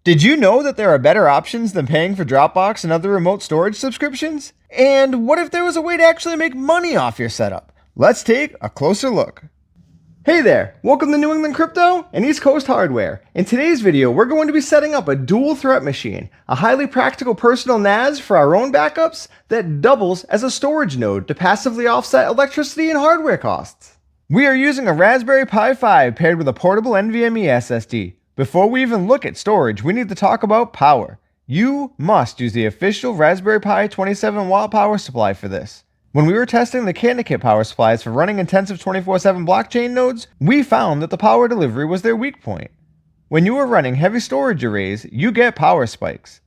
Did you know that there are better options than paying for Dropbox and other remote storage subscriptions? And what if there was a way to actually make money off your setup? Let's take a closer look. Hey there, welcome to New England Crypto and East Coast Hardware. In today's video, we're going to be setting up a dual threat machine, a highly practical personal NAS for our own backups that doubles as a storage node to passively offset electricity and hardware costs. We are using a Raspberry Pi 5 paired with a portable NVMe SSD. Before we even look at storage, we need to talk about power. You must use the official Raspberry Pi 27-watt power supply for this. When we were testing the CanaKit power supplies for running intensive 24/7 blockchain nodes, we found that the power delivery was their weak point. When you are running heavy storage arrays, you get power spikes.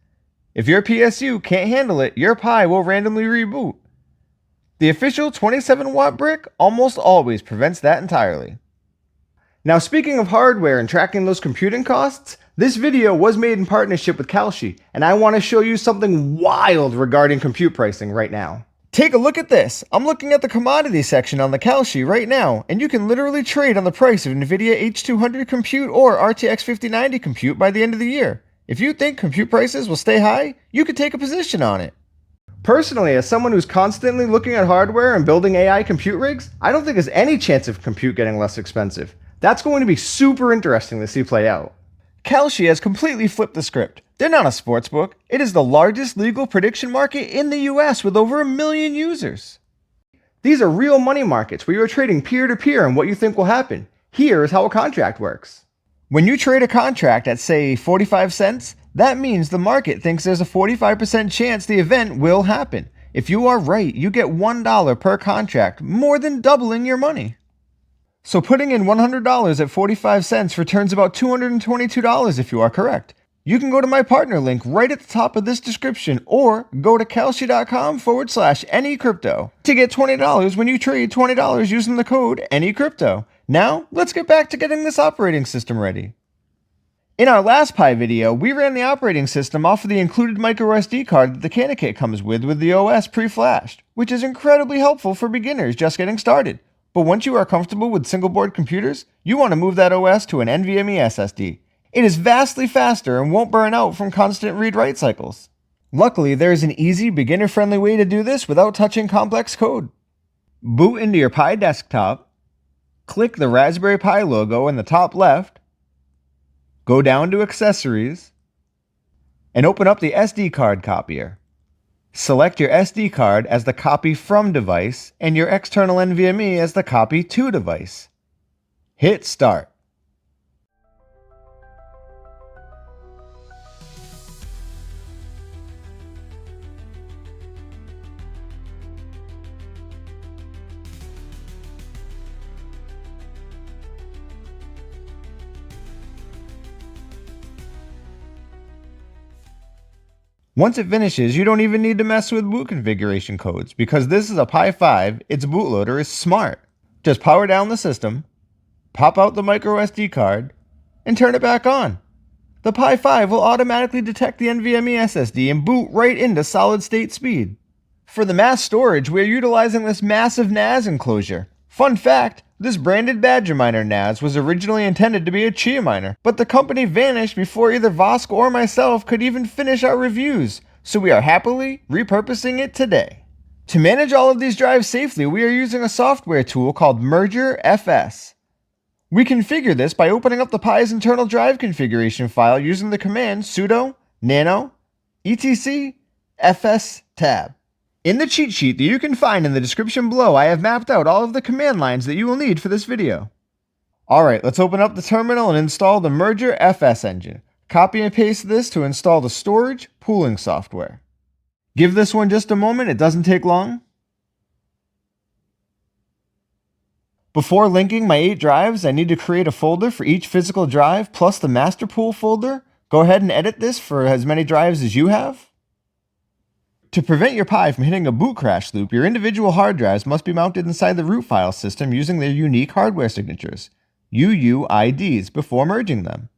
If your PSU can't handle it, your Pi will randomly reboot. The official 27-watt brick almost always prevents that entirely. Now, speaking of hardware and tracking those computing costs, this video was made in partnership with Kalshi, and I want to show you something wild regarding compute pricing right now. Take a look at this. I'm looking at the commodity section on the Kalshi right now, and you can literally trade on the price of NVIDIA H200 compute or RTX 5090 compute by the end of the year. If you think compute prices will stay high, you could take a position on it. Personally, as someone who's constantly looking at hardware and building AI compute rigs, I don't think there's any chance of compute getting less expensive. That's going to be super interesting to see play out. Kalshi has completely flipped the script. They're not a sportsbook. It is the largest legal prediction market in the US with over 1 million users. These are real money markets where you're trading peer-to-peer on what you think will happen. Here is how a contract works. When you trade a contract at, say, 45 cents, that means the market thinks there's a 45% chance the event will happen. If you are right, you get $1 per contract, more than doubling your money. So putting in $100 at 45 cents returns about $222 if you are correct. You can go to my partner link right at the top of this description or go to kalshi.com/anycrypto to get $20 when you trade $20 using the code anycrypto. Now, let's get back to getting this operating system ready. In our last Pi video, we ran the operating system off of the included microSD card that the CanaKit comes with the OS pre-flashed, which is incredibly helpful for beginners just getting started. But once you are comfortable with single-board computers, you want to move that OS to an NVMe SSD. It is vastly faster and won't burn out from constant read-write cycles. Luckily, there is an easy, beginner-friendly way to do this without touching complex code. Boot into your Pi desktop, click the Raspberry Pi logo in the top left, go down to Accessories, and open up the SD card copier. Select your SD card as the copy from device and your external NVMe as the copy to device. Hit Start. Once it finishes, you don't even need to mess with boot configuration codes because this is a Pi 5, its bootloader is smart. Just power down the system, pop out the microSD card, and turn it back on. The Pi 5 will automatically detect the NVMe SSD and boot right into solid state speed. For the mass storage, we are utilizing this massive NAS enclosure. Fun fact, this branded Badger Miner NAS was originally intended to be a Chia miner, but the company vanished before either Vosk or myself could even finish our reviews, so we are happily repurposing it today. To manage all of these drives safely, we are using a software tool called MergerFS. We configure this by opening up the Pi's internal drive configuration file using the command sudo nano etc fstab. In the cheat sheet that you can find in the description below, I have mapped out all of the command lines that you will need for this video. Alright, let's open up the terminal and install the MergerFS engine. Copy and paste this to install the storage pooling software. Give this one just a moment, it doesn't take long. Before linking my 8 drives, I need to create a folder for each physical drive plus the master pool folder. Go ahead and edit this for as many drives as you have. To prevent your Pi from hitting a boot crash loop, your individual hard drives must be mounted inside the root file system using their unique hardware signatures, UUIDs, before merging them.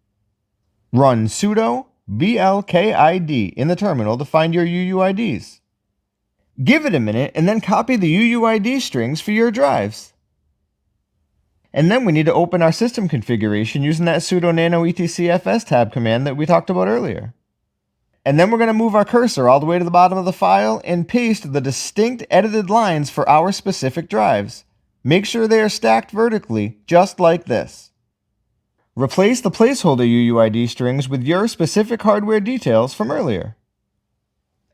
Run sudo blkid in the terminal to find your UUIDs. Give it a minute and then copy the UUID strings for your drives. And then we need to open our system configuration using that sudo nano etc fstab command that we talked about earlier. And then we're going to move our cursor all the way to the bottom of the file and paste the distinct edited lines for our specific drives. Make sure they are stacked vertically, just like this. Replace the placeholder UUID strings with your specific hardware details from earlier.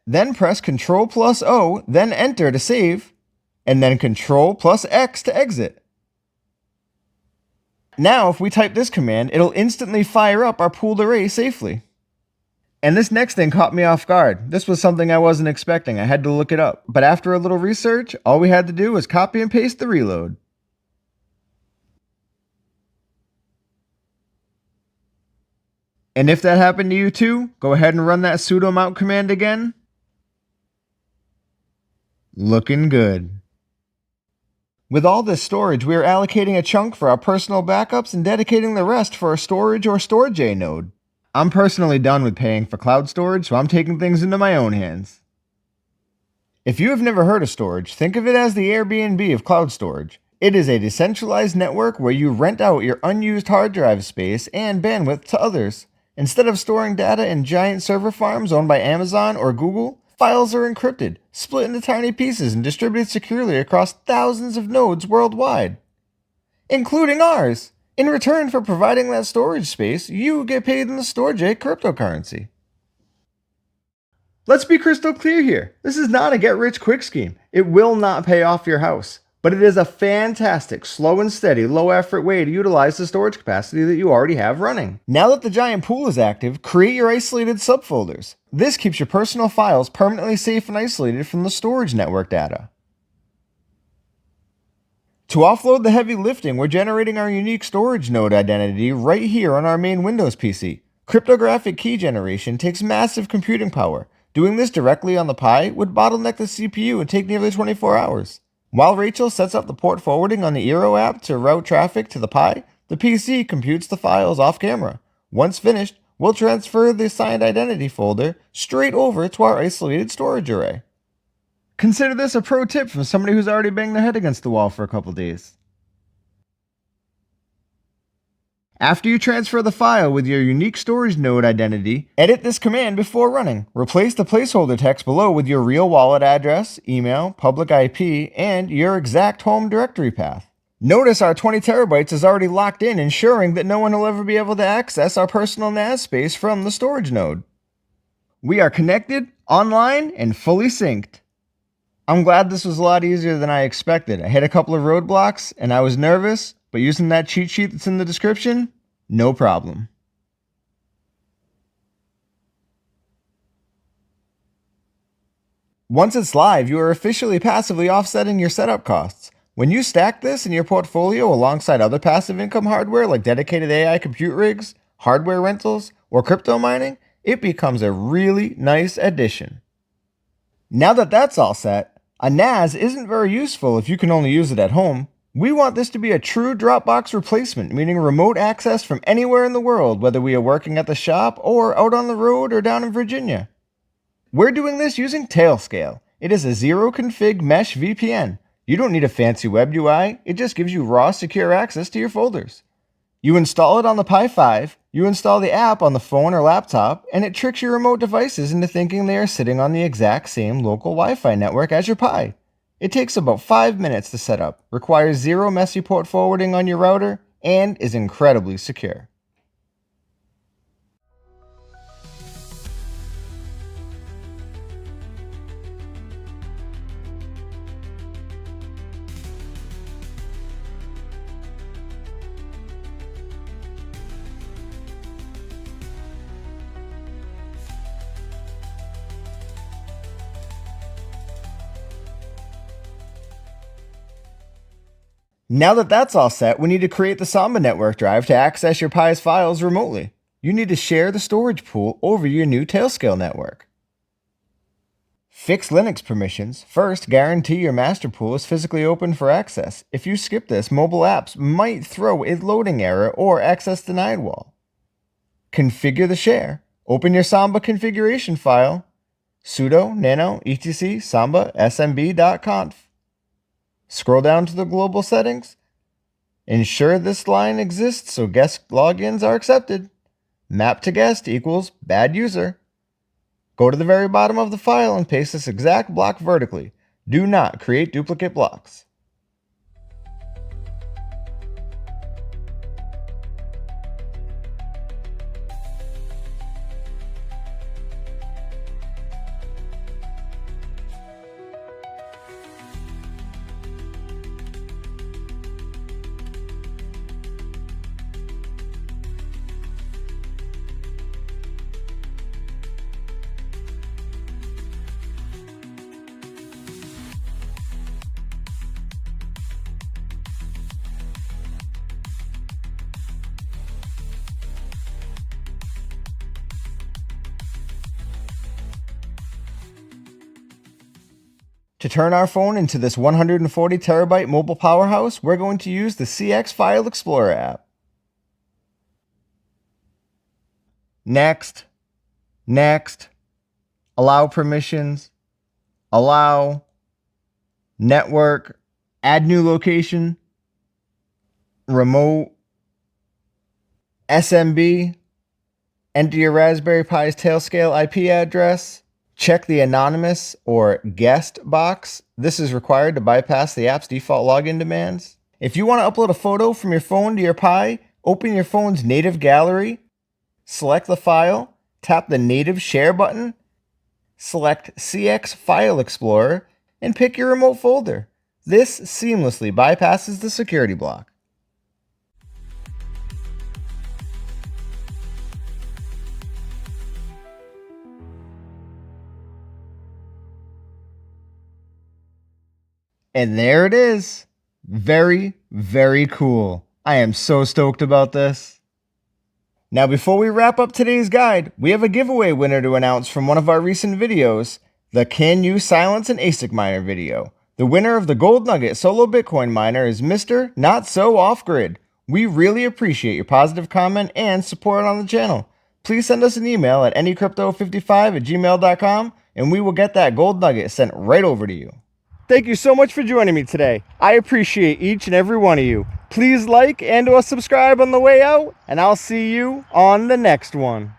Then press Ctrl+O, then Enter to save, and then Ctrl+X to exit. Now, if we type this command, it'll instantly fire up our pooled array safely. And this next thing caught me off guard. This was something I wasn't expecting. I had to look it up. But after a little research, all we had to do was copy and paste the reload. And if that happened to you too, go ahead and run that sudo mount command again. Looking good. With all this storage, we are allocating a chunk for our personal backups and dedicating the rest for a storage or storage A node. I'm personally done with paying for cloud storage, so I'm taking things into my own hands. If you have never heard of storage, think of it as the Airbnb of cloud storage. It is a decentralized network where you rent out your unused hard drive space and bandwidth to others. Instead of storing data in giant server farms owned by Amazon or Google, files are encrypted, split into tiny pieces, and distributed securely across thousands of nodes worldwide, including ours. In return for providing that storage space, you get paid in the storage A cryptocurrency. Let's be crystal clear here. This is not a get-rich-quick scheme. It will not pay off your house. But it is a fantastic, slow and steady, low-effort way to utilize the storage capacity that you already have running. Now that the giant pool is active, create your isolated subfolders. This keeps your personal files permanently safe and isolated from the storage network data. To offload the heavy lifting, we're generating our unique storage node identity right here on our main Windows PC. Cryptographic key generation takes massive computing power. Doing this directly on the Pi would bottleneck the CPU and take nearly 24 hours. While Rachel sets up the port forwarding on the Eero app to route traffic to the Pi, the PC computes the files off camera. Once finished, we'll transfer the assigned identity folder straight over to our isolated storage array. Consider this a pro tip from somebody who's already banged their head against the wall for a couple days. After you transfer the file with your unique storage node identity, edit this command before running. Replace the placeholder text below with your real wallet address, email, public IP, and your exact home directory path. Notice our 20 terabytes is already locked in, ensuring that no one will ever be able to access our personal NAS space from the storage node. We are connected, online, and fully synced. I'm glad this was a lot easier than I expected. I hit a couple of roadblocks, and I was nervous, but using that cheat sheet that's in the description, no problem. Once it's live, you are officially passively offsetting your setup costs. When you stack this in your portfolio alongside other passive income hardware like dedicated AI compute rigs, hardware rentals, or crypto mining, it becomes a really nice addition. Now that that's all set, a NAS isn't very useful if you can only use it at home. We want this to be a true Dropbox replacement, meaning remote access from anywhere in the world, whether we are working at the shop or out on the road or down in Virginia. We're doing this using Tailscale. It is a zero-config mesh VPN. You don't need a fancy web UI, it just gives you raw, secure access to your folders. You install it on the Pi 5, you install the app on the phone or laptop, and it tricks your remote devices into thinking they are sitting on the exact same local Wi-Fi network as your Pi. It takes about 5 minutes to set up, requires zero messy port forwarding on your router, and is incredibly secure. Now that that's all set, we need to create the Samba network drive to access your Pi's files remotely. You need to share the storage pool over your new Tailscale network. Fix Linux permissions. First, guarantee your master pool is physically open for access. If you skip this, mobile apps might throw a loading error or access denied wall. Configure the share. Open your Samba configuration file, sudo nano etc samba smb.conf. Scroll down to the global settings. Ensure this line exists so guest logins are accepted. Map to guest equals bad user. Go to the very bottom of the file and paste this exact block vertically. Do not create duplicate blocks. To turn our phone into this 140 terabyte mobile powerhouse, we're going to use the CX File Explorer app. Next, allow permissions, allow, network, add new location, remote, SMB, enter your Raspberry Pi's Tailscale IP address, check the anonymous or guest box. This is required to bypass the app's default login demands. If you want to upload a photo from your phone to your Pi, open your phone's native gallery, select the file, tap the native share button, select CX File Explorer, and pick your remote folder. This seamlessly bypasses the security block. And there it is. Very, very cool. I am so stoked about this. Now, before we wrap up today's guide, we have a giveaway winner to announce from one of our recent videos, the Can You Silence an ASIC Miner video. The winner of the Gold Nugget Solo Bitcoin Miner is Mr. Not So Off Grid. We really appreciate your positive comment and support on the channel. Please send us an email at anycrypto55@gmail.com and we will get that gold nugget sent right over to you. Thank you so much for joining me today. I appreciate each and every one of you. Please like and or subscribe on the way out, and I'll see you on the next one.